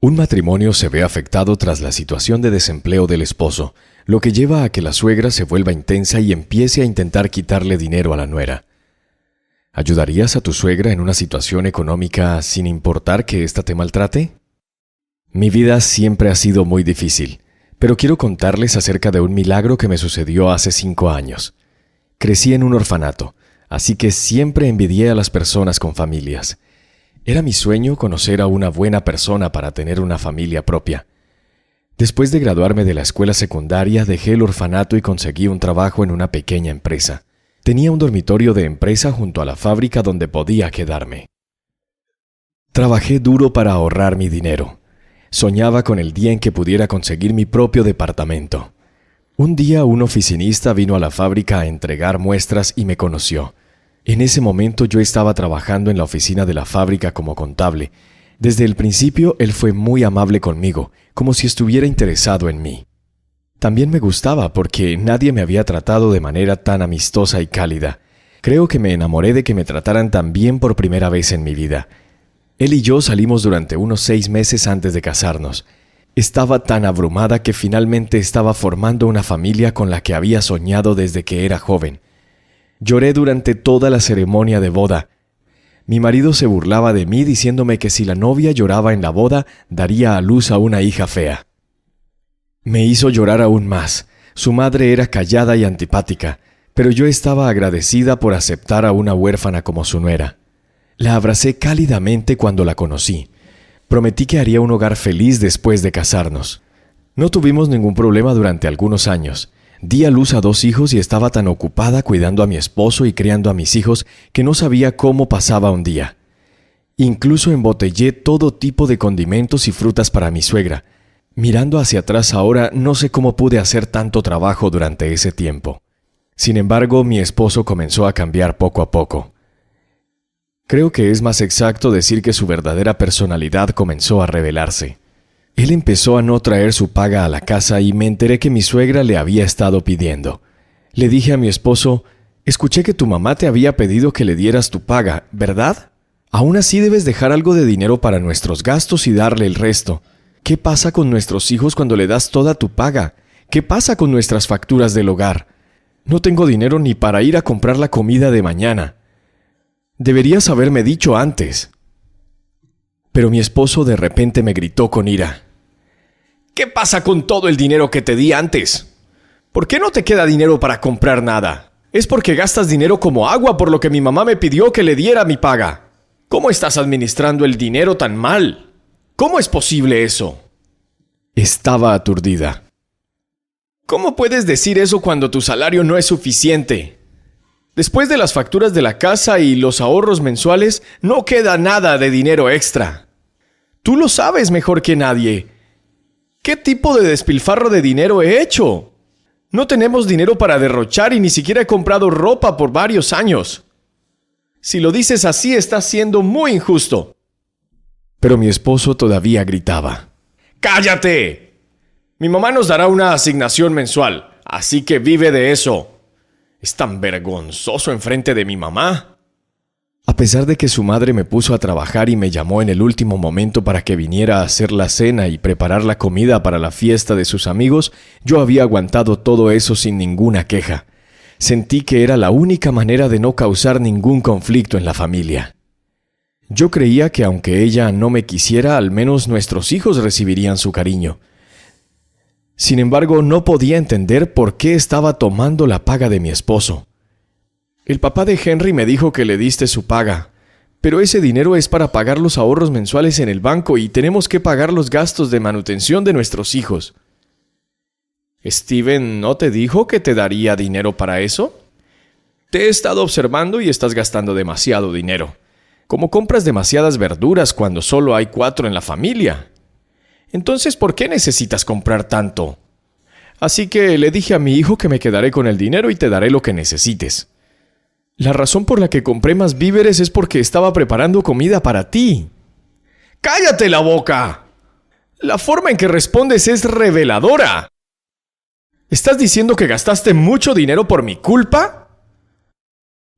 Un matrimonio se ve afectado tras la situación de desempleo del esposo, lo que lleva a que la suegra se vuelva intensa y empiece a intentar quitarle dinero a la nuera. ¿Ayudarías a tu suegra en una situación económica sin importar que ésta te maltrate? Mi vida siempre ha sido muy difícil, pero quiero contarles acerca de un milagro que me sucedió hace 5 años. Crecí en un orfanato, así que siempre envidié a las personas con familias. Era mi sueño conocer a una buena persona para tener una familia propia. Después de graduarme de la escuela secundaria, dejé el orfanato y conseguí un trabajo en una pequeña empresa. Tenía un dormitorio de empresa junto a la fábrica donde podía quedarme. Trabajé duro para ahorrar mi dinero. Soñaba con el día en que pudiera conseguir mi propio departamento. Un día un oficinista vino a la fábrica a entregar muestras y me conoció. En ese momento yo estaba trabajando en la oficina de la fábrica como contable. Desde el principio él fue muy amable conmigo, como si estuviera interesado en mí. También me gustaba porque nadie me había tratado de manera tan amistosa y cálida. Creo que me enamoré de que me trataran tan bien por primera vez en mi vida. Él y yo salimos durante unos 6 meses antes de casarnos. Estaba tan abrumada que finalmente estaba formando una familia con la que había soñado desde que era joven. Lloré durante toda la ceremonia de boda. Mi marido se burlaba de mí diciéndome que si la novia lloraba en la boda, daría a luz a una hija fea. Me hizo llorar aún más. Su madre era callada y antipática, pero yo estaba agradecida por aceptar a una huérfana como su nuera. La abracé cálidamente cuando la conocí. Prometí que haría un hogar feliz después de casarnos. No tuvimos ningún problema durante algunos años. Di a luz a 2 hijos y estaba tan ocupada cuidando a mi esposo y criando a mis hijos que no sabía cómo pasaba un día. Incluso embotellé todo tipo de condimentos y frutas para mi suegra. Mirando hacia atrás ahora, no sé cómo pude hacer tanto trabajo durante ese tiempo. Sin embargo, mi esposo comenzó a cambiar poco a poco. Creo que es más exacto decir que su verdadera personalidad comenzó a revelarse. Él empezó a no traer su paga a la casa y me enteré que mi suegra le había estado pidiendo. Le dije a mi esposo, escuché que tu mamá te había pedido que le dieras tu paga, ¿verdad? Aún así debes dejar algo de dinero para nuestros gastos y darle el resto. ¿Qué pasa con nuestros hijos cuando le das toda tu paga? ¿Qué pasa con nuestras facturas del hogar? No tengo dinero ni para ir a comprar la comida de mañana. Deberías haberme dicho antes. Pero mi esposo de repente me gritó con ira. ¿Qué pasa con todo el dinero que te di antes? ¿Por qué no te queda dinero para comprar nada? Es porque gastas dinero como agua por lo que mi mamá me pidió que le diera mi paga. ¿Cómo estás administrando el dinero tan mal? ¿Cómo es posible eso? Estaba aturdida. ¿Cómo puedes decir eso cuando tu salario no es suficiente? Después de las facturas de la casa y los ahorros mensuales, no queda nada de dinero extra. Tú lo sabes mejor que nadie. ¿Qué tipo de despilfarro de dinero he hecho? No tenemos dinero para derrochar y ni siquiera he comprado ropa por varios años. Si lo dices así, estás siendo muy injusto. Pero mi esposo todavía gritaba. ¡Cállate! Mi mamá nos dará una asignación mensual, así que vive de eso. Es tan vergonzoso enfrente de mi mamá. A pesar de que su madre me puso a trabajar y me llamó en el último momento para que viniera a hacer la cena y preparar la comida para la fiesta de sus amigos, yo había aguantado todo eso sin ninguna queja. Sentí que era la única manera de no causar ningún conflicto en la familia. Yo creía que aunque ella no me quisiera, al menos nuestros hijos recibirían su cariño. Sin embargo, no podía entender por qué estaba tomando la paga de mi esposo. El papá de Henry me dijo que le diste su paga, pero ese dinero es para pagar los ahorros mensuales en el banco y tenemos que pagar los gastos de manutención de nuestros hijos. ¿Steven no te dijo que te daría dinero para eso? Te he estado observando y estás gastando demasiado dinero. Como compras demasiadas verduras cuando solo hay 4 en la familia. Entonces, ¿por qué necesitas comprar tanto? Así que le dije a mi hijo que me quedaré con el dinero y te daré lo que necesites. La razón por la que compré más víveres es porque estaba preparando comida para ti. ¡Cállate la boca! La forma en que respondes es reveladora. ¿Estás diciendo que gastaste mucho dinero por mi culpa?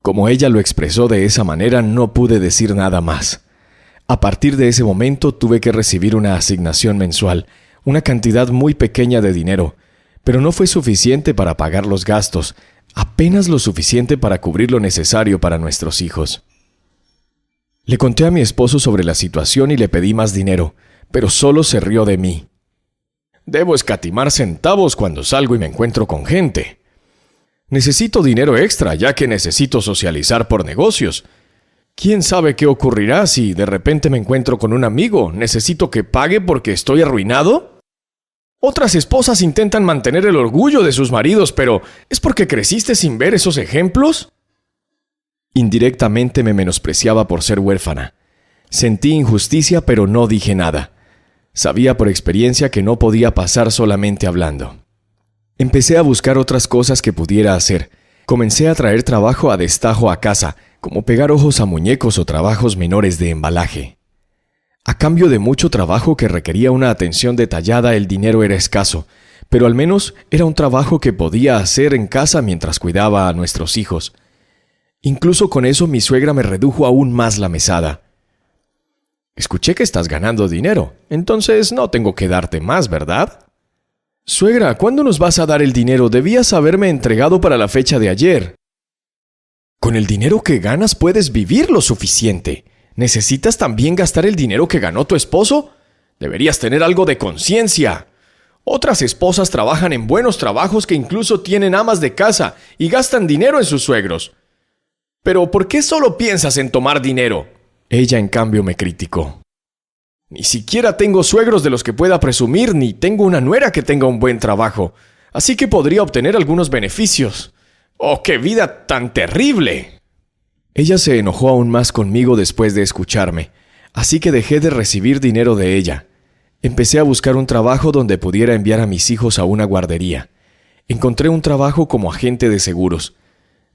Como ella lo expresó de esa manera, no pude decir nada más. A partir de ese momento tuve que recibir una asignación mensual, una cantidad muy pequeña de dinero, pero no fue suficiente para pagar los gastos, apenas lo suficiente para cubrir lo necesario para nuestros hijos. Le conté a mi esposo sobre la situación y le pedí más dinero, pero solo se rió de mí. Debo escatimar centavos cuando salgo y me encuentro con gente. Necesito dinero extra, ya que necesito socializar por negocios. ¿Quién sabe qué ocurrirá si de repente me encuentro con un amigo? ¿Necesito que pague porque estoy arruinado? Otras esposas intentan mantener el orgullo de sus maridos, pero ¿es porque creciste sin ver esos ejemplos? Indirectamente me menospreciaba por ser huérfana. Sentí injusticia, pero no dije nada. Sabía por experiencia que no podía pasar solamente hablando. Empecé a buscar otras cosas que pudiera hacer. Comencé a traer trabajo a destajo a casa, como pegar ojos a muñecos o trabajos menores de embalaje. A cambio de mucho trabajo que requería una atención detallada, el dinero era escaso, pero al menos era un trabajo que podía hacer en casa mientras cuidaba a nuestros hijos. Incluso con eso mi suegra me redujo aún más la mesada. Escuché que estás ganando dinero, entonces no tengo que darte más, ¿verdad? Suegra, ¿cuándo nos vas a dar el dinero? Debías haberme entregado para la fecha de ayer. Con el dinero que ganas puedes vivir lo suficiente. ¿Necesitas también gastar el dinero que ganó tu esposo? Deberías tener algo de conciencia. Otras esposas trabajan en buenos trabajos que incluso tienen amas de casa y gastan dinero en sus suegros. Pero ¿por qué solo piensas en tomar dinero? Ella, en cambio, me criticó. Ni siquiera tengo suegros de los que pueda presumir, ni tengo una nuera que tenga un buen trabajo, así que podría obtener algunos beneficios. ¡Oh, qué vida tan terrible! Ella se enojó aún más conmigo después de escucharme, así que dejé de recibir dinero de ella. Empecé a buscar un trabajo donde pudiera enviar a mis hijos a una guardería. Encontré un trabajo como agente de seguros.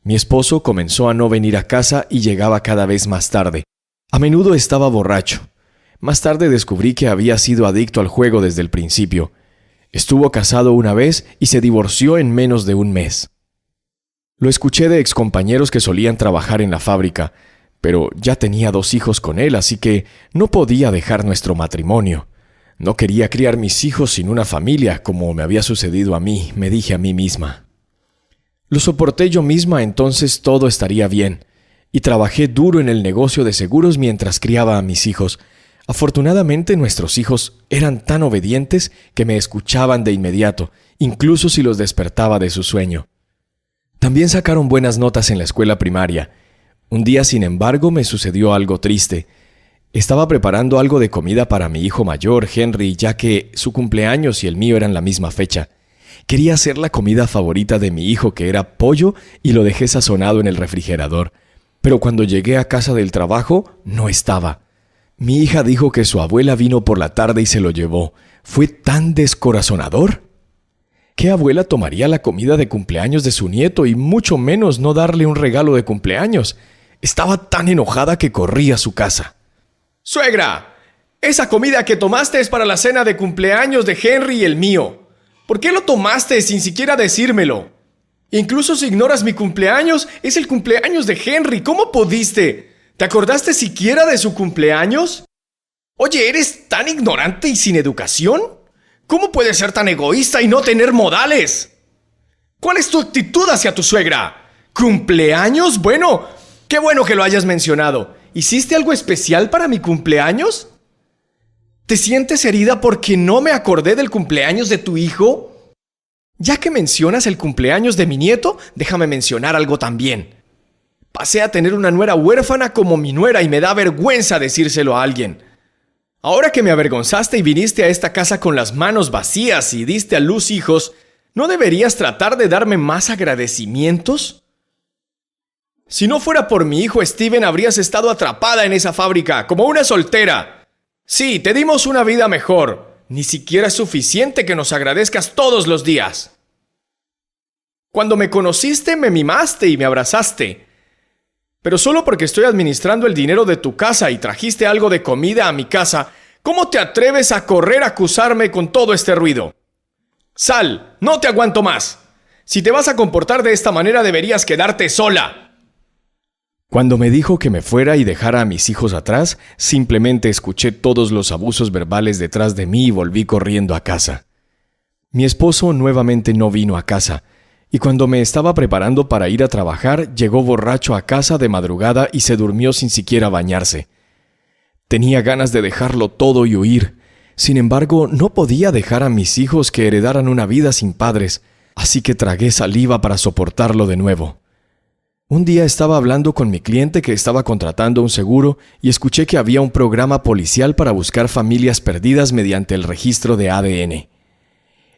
Mi esposo comenzó a no venir a casa y llegaba cada vez más tarde. A menudo estaba borracho. Más tarde descubrí que había sido adicto al juego desde el principio. Estuvo casado una vez y se divorció en menos de un mes. Lo escuché de excompañeros que solían trabajar en la fábrica, pero ya tenía 2 hijos con él, así que no podía dejar nuestro matrimonio. No quería criar mis hijos sin una familia, como me había sucedido a mí, me dije a mí misma. Lo soporté yo misma, entonces todo estaría bien, y trabajé duro en el negocio de seguros mientras criaba a mis hijos. Afortunadamente nuestros hijos eran tan obedientes que me escuchaban de inmediato, incluso si los despertaba de su sueño. También sacaron buenas notas en la escuela primaria. Un día, sin embargo, me sucedió algo triste. Estaba preparando algo de comida para mi hijo mayor, Henry, ya que su cumpleaños y el mío eran la misma fecha. Quería hacer la comida favorita de mi hijo, que era pollo, y lo dejé sazonado en el refrigerador. Pero cuando llegué a casa del trabajo, no estaba. Mi hija dijo que su abuela vino por la tarde y se lo llevó. ¿Fue tan descorazonador? ¿Qué abuela tomaría la comida de cumpleaños de su nieto y mucho menos no darle un regalo de cumpleaños? Estaba tan enojada que corrí a su casa. ¡Suegra! Esa comida que tomaste es para la cena de cumpleaños de Henry y el mío. ¿Por qué lo tomaste sin siquiera decírmelo? Incluso si ignoras mi cumpleaños, es el cumpleaños de Henry. ¿Cómo pudiste? ¿Te acordaste siquiera de su cumpleaños? Oye, ¿eres tan ignorante y sin educación? ¿Cómo puedes ser tan egoísta y no tener modales? ¿Cuál es tu actitud hacia tu suegra? ¿Cumpleaños? Bueno, qué bueno que lo hayas mencionado. ¿Hiciste algo especial para mi cumpleaños? ¿Te sientes herida porque no me acordé del cumpleaños de tu hijo? Ya que mencionas el cumpleaños de mi nieto, déjame mencionar algo también. Pasé a tener una nuera huérfana como mi nuera y me da vergüenza decírselo a alguien. Ahora que me avergonzaste y viniste a esta casa con las manos vacías y diste a luz hijos, ¿no deberías tratar de darme más agradecimientos? Si no fuera por mi hijo Steven, habrías estado atrapada en esa fábrica, como una soltera. Sí, te dimos una vida mejor. Ni siquiera es suficiente que nos agradezcas todos los días. Cuando me conociste, me mimaste y me abrazaste. Pero solo porque estoy administrando el dinero de tu casa y trajiste algo de comida a mi casa, ¿cómo te atreves a correr a acusarme con todo este ruido? Sal, no te aguanto más. Si te vas a comportar de esta manera, deberías quedarte sola. Cuando me dijo que me fuera y dejara a mis hijos atrás, simplemente escuché todos los abusos verbales detrás de mí y volví corriendo a casa. Mi esposo nuevamente no vino a casa, y cuando me estaba preparando para ir a trabajar, llegó borracho a casa de madrugada y se durmió sin siquiera bañarse. Tenía ganas de dejarlo todo y huir. Sin embargo, no podía dejar a mis hijos que heredaran una vida sin padres, así que tragué saliva para soportarlo de nuevo. Un día estaba hablando con mi cliente que estaba contratando un seguro y escuché que había un programa policial para buscar familias perdidas mediante el registro de ADN.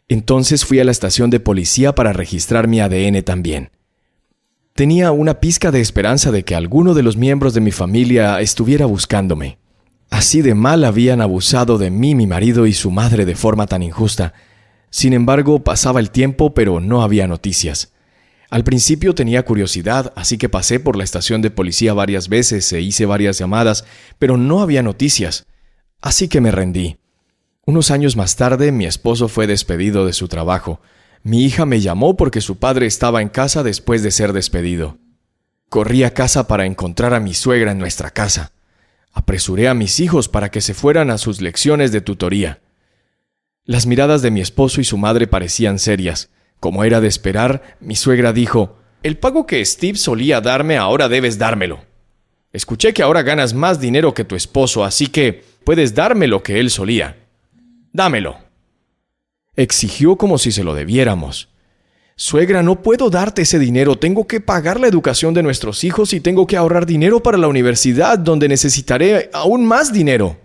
Entonces fui a la estación de policía para registrar mi ADN también. Tenía una pizca de esperanza de que alguno de los miembros de mi familia estuviera buscándome. Así de mal habían abusado de mí mi marido y su madre de forma tan injusta. Sin embargo, pasaba el tiempo, pero no había noticias. Al principio tenía curiosidad, así que pasé por la estación de policía varias veces e hice varias llamadas, pero no había noticias. Así que me rendí. Unos años más tarde, mi esposo fue despedido de su trabajo. Mi hija me llamó porque su padre estaba en casa después de ser despedido. Corrí a casa para encontrar a mi suegra en nuestra casa. Apresuré a mis hijos para que se fueran a sus lecciones de tutoría. Las miradas de mi esposo y su madre parecían serias. Como era de esperar, mi suegra dijo: «El pago que Steve solía darme ahora debes dármelo. Escuché que ahora ganas más dinero que tu esposo, así que puedes darme lo que él solía. Dámelo». Exigió como si se lo debiéramos. «Suegra, no puedo darte ese dinero. Tengo que pagar la educación de nuestros hijos y tengo que ahorrar dinero para la universidad, donde necesitaré aún más dinero.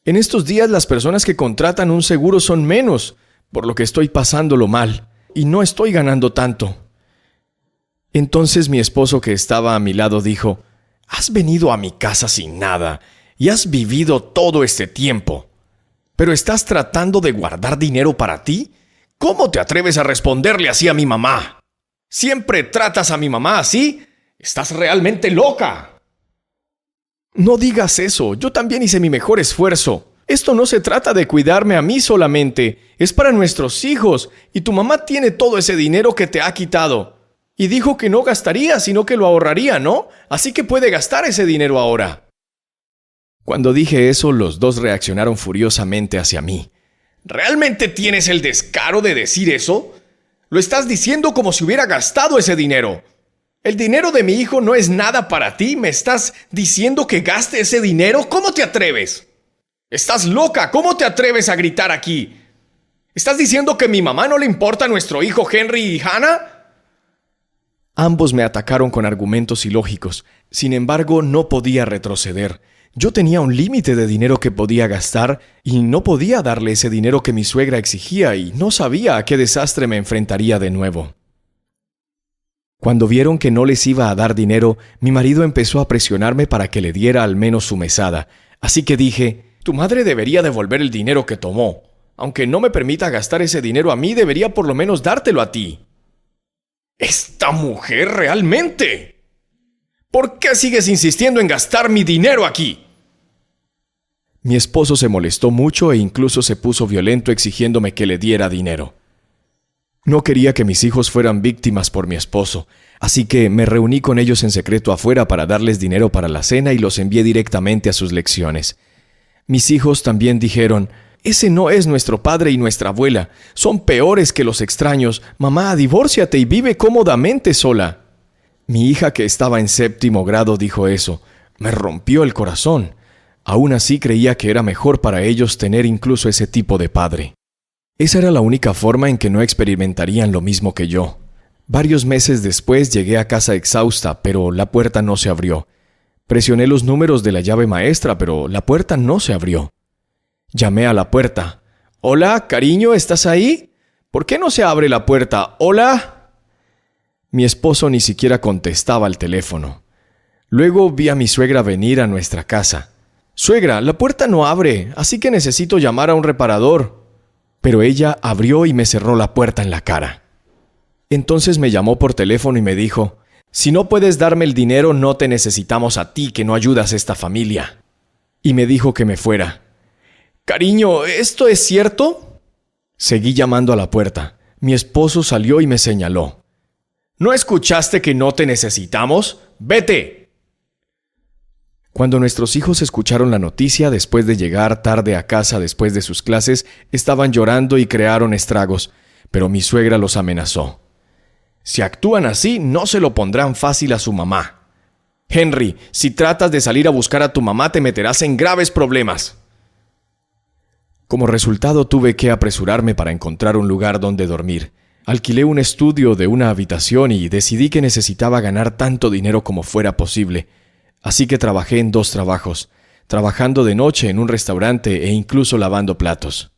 En estos días las personas que contratan un seguro son menos, por lo que estoy pasándolo mal. Y no estoy ganando tanto». Entonces mi esposo, que estaba a mi lado, dijo: «Has venido a mi casa sin nada y has vivido todo este tiempo. ¿Pero estás tratando de guardar dinero para ti? ¿Cómo te atreves a responderle así a mi mamá? ¿Siempre tratas a mi mamá así? ¡Estás realmente loca!». «No digas eso. Yo también hice mi mejor esfuerzo. Esto no se trata de cuidarme a mí solamente, es para nuestros hijos, y tu mamá tiene todo ese dinero que te ha quitado. Y dijo que no gastaría, sino que lo ahorraría, ¿no? Así que puede gastar ese dinero ahora». Cuando dije eso, los dos reaccionaron furiosamente hacia mí. «¿Realmente tienes el descaro de decir eso? Lo estás diciendo como si hubiera gastado ese dinero. ¿El dinero de mi hijo no es nada para ti? ¿Me estás diciendo que gaste ese dinero? ¿Cómo te atreves? ¡Estás loca! ¿Cómo te atreves a gritar aquí? ¿Estás diciendo que a mi mamá no le importa a nuestro hijo Henry y Hannah?». Ambos me atacaron con argumentos ilógicos. Sin embargo, no podía retroceder. Yo tenía un límite de dinero que podía gastar y no podía darle ese dinero que mi suegra exigía y no sabía a qué desastre me enfrentaría de nuevo. Cuando vieron que no les iba a dar dinero, mi marido empezó a presionarme para que le diera al menos su mesada. Así que dije: «Tu madre debería devolver el dinero que tomó. Aunque no me permita gastar ese dinero a mí, debería por lo menos dártelo a ti». «¿Esta mujer realmente? ¿Por qué sigues insistiendo en gastar mi dinero aquí?». Mi esposo se molestó mucho e incluso se puso violento exigiéndome que le diera dinero. No quería que mis hijos fueran víctimas por mi esposo, así que me reuní con ellos en secreto afuera para darles dinero para la cena y los envié directamente a sus lecciones. Mis hijos también dijeron: «Ese no es nuestro padre y nuestra abuela. Son peores que los extraños. Mamá, divórciate y vive cómodamente sola». Mi hija, que estaba en 7º grado, dijo eso. Me rompió el corazón. Aún así creía que era mejor para ellos tener incluso ese tipo de padre. Esa era la única forma en que no experimentarían lo mismo que yo. Varios meses después llegué a casa exhausta, pero la puerta no se abrió. Presioné los números de la llave maestra, pero la puerta no se abrió. Llamé a la puerta. «Hola, cariño, ¿estás ahí? ¿Por qué no se abre la puerta? ¿Hola?». Mi esposo ni siquiera contestaba al teléfono. Luego vi a mi suegra venir a nuestra casa. «Suegra, la puerta no abre, así que necesito llamar a un reparador». Pero ella abrió y me cerró la puerta en la cara. Entonces me llamó por teléfono y me dijo: «Si no puedes darme el dinero, no te necesitamos a ti, que no ayudas a esta familia». Y me dijo que me fuera. «Cariño, ¿esto es cierto?». Seguí llamando a la puerta. Mi esposo salió y me señaló. «¿No escuchaste que no te necesitamos? ¡Vete!». Cuando nuestros hijos escucharon la noticia después de llegar tarde a casa después de sus clases, estaban llorando y crearon estragos, pero mi suegra los amenazó. Si actúan así, no se lo pondrán fácil a su mamá. Henry, si tratas de salir a buscar a tu mamá, te meterás en graves problemas. Como resultado, tuve que apresurarme para encontrar un lugar donde dormir. Alquilé un estudio de una habitación y decidí que necesitaba ganar tanto dinero como fuera posible. Así que trabajé en 2 trabajos, trabajando de noche en un restaurante e incluso lavando platos.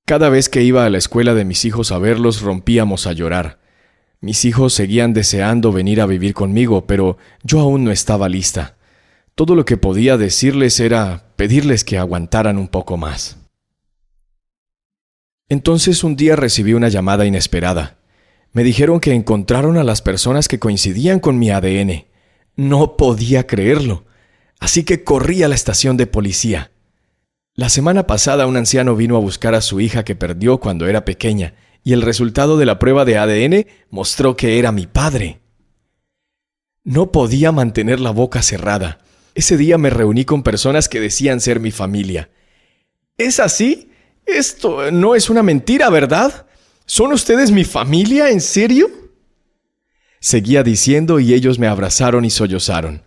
Cada vez que iba a la escuela de mis hijos a verlos, rompíamos a llorar. Mis hijos seguían deseando venir a vivir conmigo, pero yo aún no estaba lista. Todo lo que podía decirles era pedirles que aguantaran un poco más. Entonces un día recibí una llamada inesperada. Me dijeron que encontraron a las personas que coincidían con mi ADN. No podía creerlo, así que corrí a la estación de policía. La semana pasada un anciano vino a buscar a su hija que perdió cuando era pequeña, y el resultado de la prueba de ADN mostró que era mi padre. No podía mantener la boca cerrada. Ese día me reuní con personas que decían ser mi familia. ¿Es así? Esto no es una mentira, ¿verdad? ¿Son ustedes mi familia? ¿En serio? Seguía diciendo y ellos me abrazaron y sollozaron.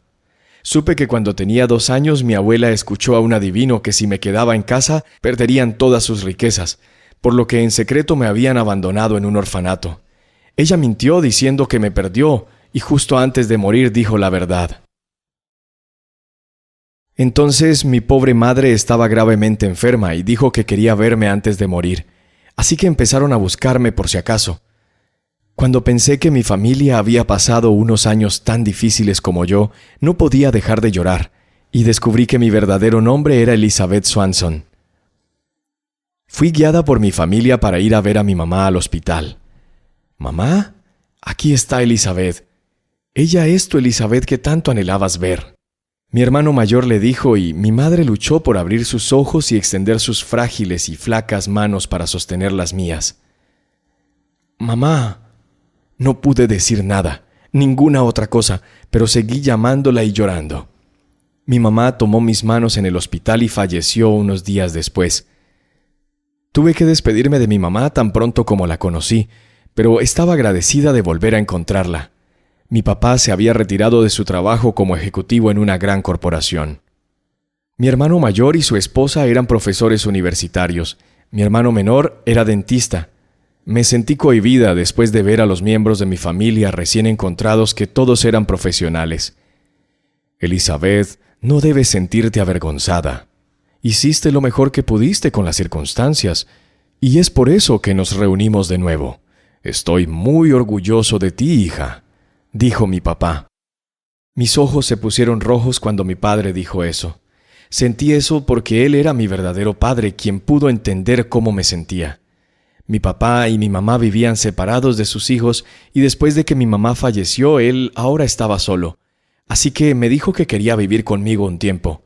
Supe que cuando tenía 2 años mi abuela escuchó a un adivino que si me quedaba en casa perderían todas sus riquezas, por lo que en secreto me habían abandonado en un orfanato. Ella mintió diciendo que me perdió y justo antes de morir dijo la verdad. Entonces mi pobre madre estaba gravemente enferma y dijo que quería verme antes de morir, así que empezaron a buscarme por si acaso. Cuando pensé que mi familia había pasado unos años tan difíciles como yo, no podía dejar de llorar, y descubrí que mi verdadero nombre era Elizabeth Swanson. Fui guiada por mi familia para ir a ver a mi mamá al hospital. «Mamá, aquí está Elizabeth. Ella es tu Elizabeth que tanto anhelabas ver». Mi hermano mayor le dijo y mi madre luchó por abrir sus ojos y extender sus frágiles y flacas manos para sostener las mías. «Mamá». No pude decir nada, ninguna otra cosa, pero seguí llamándola y llorando. Mi mamá tomó mis manos en el hospital y falleció unos días después. Tuve que despedirme de mi mamá tan pronto como la conocí, pero estaba agradecida de volver a encontrarla. Mi papá se había retirado de su trabajo como ejecutivo en una gran corporación. Mi hermano mayor y su esposa eran profesores universitarios. Mi hermano menor era dentista. Me sentí cohibida después de ver a los miembros de mi familia recién encontrados que todos eran profesionales. Elizabeth, no debes sentirte avergonzada. Hiciste lo mejor que pudiste con las circunstancias, y es por eso que nos reunimos de nuevo. Estoy muy orgulloso de ti, hija, dijo mi papá. Mis ojos se pusieron rojos cuando mi padre dijo eso. Sentí eso porque él era mi verdadero padre, quien pudo entender cómo me sentía. Mi papá y mi mamá vivían separados de sus hijos y después de que mi mamá falleció, él ahora estaba solo. Así que me dijo que quería vivir conmigo un tiempo.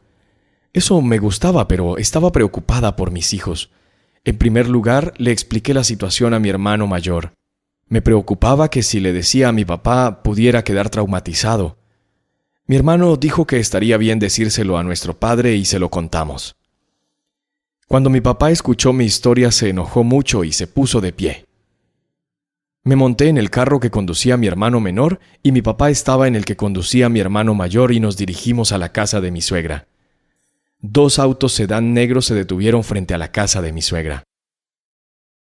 Eso me gustaba, pero estaba preocupada por mis hijos. En primer lugar, le expliqué la situación a mi hermano mayor. Me preocupaba que si le decía a mi papá pudiera quedar traumatizado. Mi hermano dijo que estaría bien decírselo a nuestro padre y se lo contamos. Cuando mi papá escuchó mi historia se enojó mucho y se puso de pie. Me monté en el carro que conducía mi hermano menor y mi papá estaba en el que conducía mi hermano mayor y nos dirigimos a la casa de mi suegra. 2 autos sedán negros se detuvieron frente a la casa de mi suegra.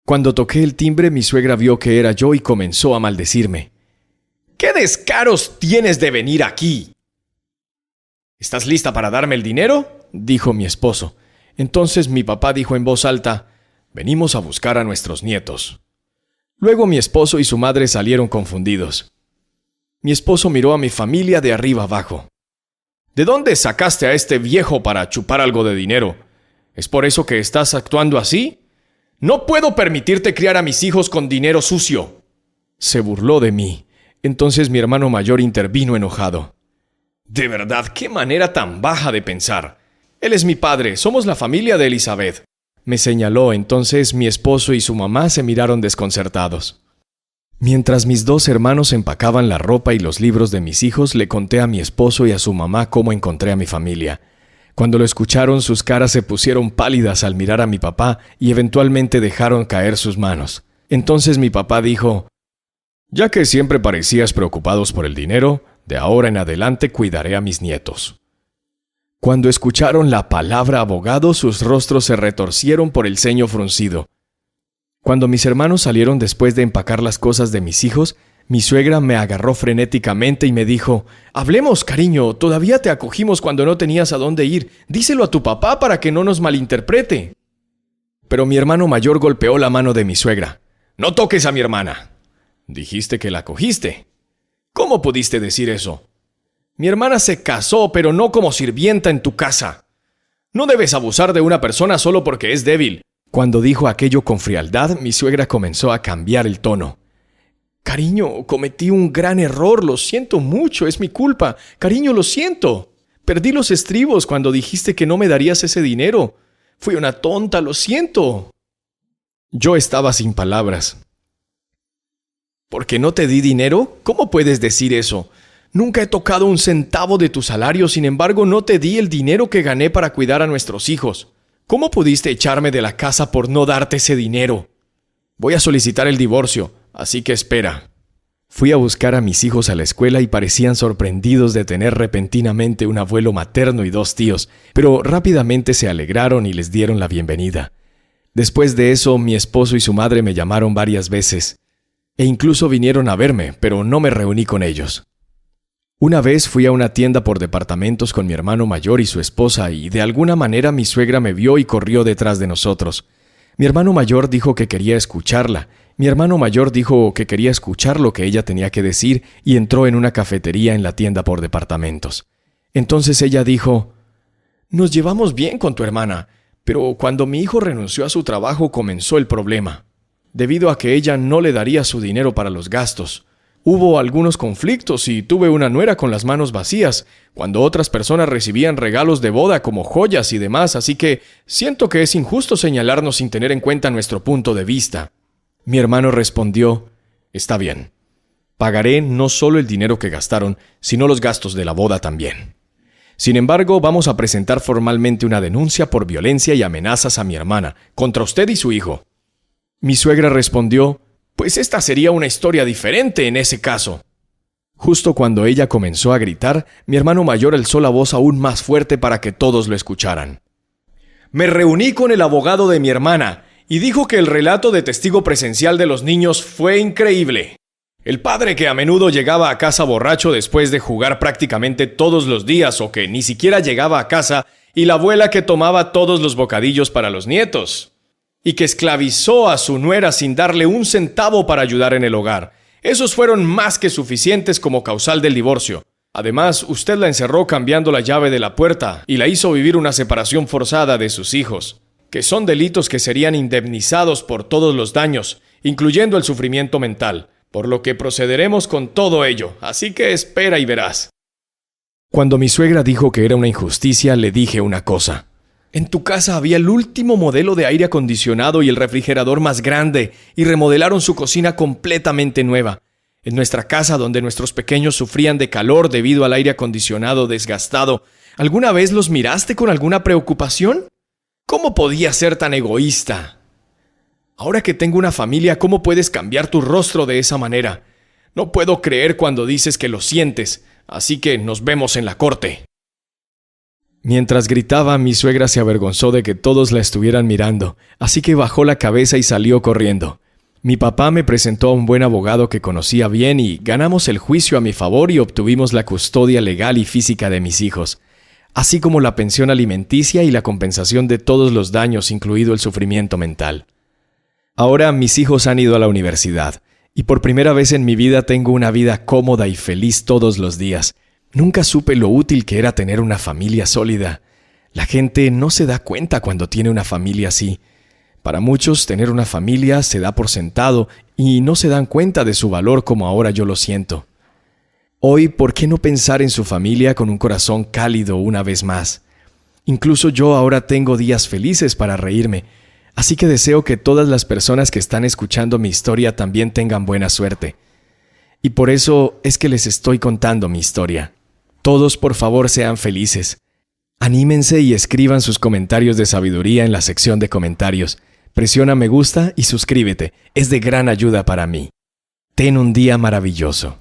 Cuando toqué el timbre, mi suegra vio que era yo y comenzó a maldecirme. «¿Qué descaros tienes de venir aquí?» «¿Estás lista para darme el dinero?», dijo mi esposo. Entonces mi papá dijo en voz alta, «Venimos a buscar a nuestros nietos». Luego mi esposo y su madre salieron confundidos. Mi esposo miró a mi familia de arriba abajo. «¿De dónde sacaste a este viejo para chupar algo de dinero? ¿Es por eso que estás actuando así? No puedo permitirte criar a mis hijos con dinero sucio». Se burló de mí. Entonces mi hermano mayor intervino enojado. «De verdad, qué manera tan baja de pensar. Él es mi padre, somos la familia de Elizabeth», me señaló. Entonces mi esposo y su mamá se miraron desconcertados. Mientras mis dos hermanos empacaban la ropa y los libros de mis hijos, le conté a mi esposo y a su mamá cómo encontré a mi familia. Cuando lo escucharon, sus caras se pusieron pálidas al mirar a mi papá y eventualmente dejaron caer sus manos. Entonces mi papá dijo: «Ya que siempre parecías preocupados por el dinero, de ahora en adelante cuidaré a mis nietos». Cuando escucharon la palabra abogado, sus rostros se retorcieron por el ceño fruncido. Cuando mis hermanos salieron después de empacar las cosas de mis hijos, mi suegra me agarró frenéticamente y me dijo: «Hablemos, cariño, todavía te acogimos cuando no tenías a dónde ir. Díselo a tu papá para que no nos malinterprete». Pero mi hermano mayor golpeó la mano de mi suegra. «No toques a mi hermana. Dijiste que la acogiste. ¿Cómo pudiste decir eso? Mi hermana se casó, pero no como sirvienta en tu casa. No debes abusar de una persona solo porque es débil». Cuando dijo aquello con frialdad, mi suegra comenzó a cambiar el tono. «Cariño, cometí un gran error, lo siento mucho, es mi culpa. Cariño, lo siento. Perdí los estribos cuando dijiste que no me darías ese dinero. Fui una tonta, lo siento». Yo estaba sin palabras. «¿Por qué no te di dinero? ¿Cómo puedes decir eso? Nunca he tocado un centavo de tu salario, sin embargo no te di el dinero que gané para cuidar a nuestros hijos. ¿Cómo pudiste echarme de la casa por no darte ese dinero? Voy a solicitar el divorcio, así que espera». Fui a buscar a mis hijos a la escuela y parecían sorprendidos de tener repentinamente un abuelo materno y dos tíos, pero rápidamente se alegraron y les dieron la bienvenida. Después de eso, mi esposo y su madre me llamaron varias veces, e incluso vinieron a verme, pero no me reuní con ellos. Una vez fui a una tienda por departamentos con mi hermano mayor y su esposa y de alguna manera mi suegra me vio y corrió detrás de nosotros. Mi hermano mayor dijo que quería escucharla. Mi hermano mayor dijo que quería escuchar lo que ella tenía que decir y entró en una cafetería en la tienda por departamentos. Entonces ella dijo: «Nos llevamos bien con tu hermana, pero cuando mi hijo renunció a su trabajo comenzó el problema, debido a que ella no le daría su dinero para los gastos. Hubo algunos conflictos y tuve una nuera con las manos vacías, cuando otras personas recibían regalos de boda como joyas y demás, así que siento que es injusto señalarnos sin tener en cuenta nuestro punto de vista». Mi hermano respondió: «Está bien. Pagaré no solo el dinero que gastaron, sino los gastos de la boda también. Sin embargo, vamos a presentar formalmente una denuncia por violencia y amenazas a mi hermana, contra usted y su hijo». Mi suegra respondió: «Pues esta sería una historia diferente en ese caso». Justo cuando ella comenzó a gritar, mi hermano mayor alzó la voz aún más fuerte para que todos lo escucharan. «Me reuní con el abogado de mi hermana y dijo que el relato de testigo presencial de los niños fue increíble. El padre que a menudo llegaba a casa borracho después de jugar prácticamente todos los días o que ni siquiera llegaba a casa, y la abuela que tomaba todos los bocadillos para los nietos y que esclavizó a su nuera sin darle un centavo para ayudar en el hogar. Esos fueron más que suficientes como causal del divorcio. Además, usted la encerró cambiando la llave de la puerta y la hizo vivir una separación forzada de sus hijos, que son delitos que serían indemnizados por todos los daños, incluyendo el sufrimiento mental, por lo que procederemos con todo ello, así que espera y verás». Cuando mi suegra dijo que era una injusticia, le dije una cosa: «En tu casa había el último modelo de aire acondicionado y el refrigerador más grande, y remodelaron su cocina completamente nueva. En nuestra casa, donde nuestros pequeños sufrían de calor debido al aire acondicionado desgastado, ¿alguna vez los miraste con alguna preocupación? ¿Cómo podías ser tan egoísta? Ahora que tengo una familia, ¿cómo puedes cambiar tu rostro de esa manera? No puedo creer cuando dices que lo sientes, así que nos vemos en la corte». Mientras gritaba, mi suegra se avergonzó de que todos la estuvieran mirando, así que bajó la cabeza y salió corriendo. Mi papá me presentó a un buen abogado que conocía bien y ganamos el juicio a mi favor y obtuvimos la custodia legal y física de mis hijos, así como la pensión alimenticia y la compensación de todos los daños, incluido el sufrimiento mental. Ahora mis hijos han ido a la universidad, y por primera vez en mi vida tengo una vida cómoda y feliz todos los días. Nunca supe lo útil que era tener una familia sólida. La gente no se da cuenta cuando tiene una familia así. Para muchos, tener una familia se da por sentado y no se dan cuenta de su valor como ahora yo lo siento. Hoy, ¿por qué no pensar en su familia con un corazón cálido una vez más? Incluso yo ahora tengo días felices para reírme, Así que deseo que todas las personas que están escuchando mi historia también tengan buena suerte. Y por eso es que les estoy contando mi historia. Todos, por favor, sean felices. Anímense y escriban sus comentarios de sabiduría en la sección de comentarios. Presiona me gusta y suscríbete. Es de gran ayuda para mí. Ten un día maravilloso.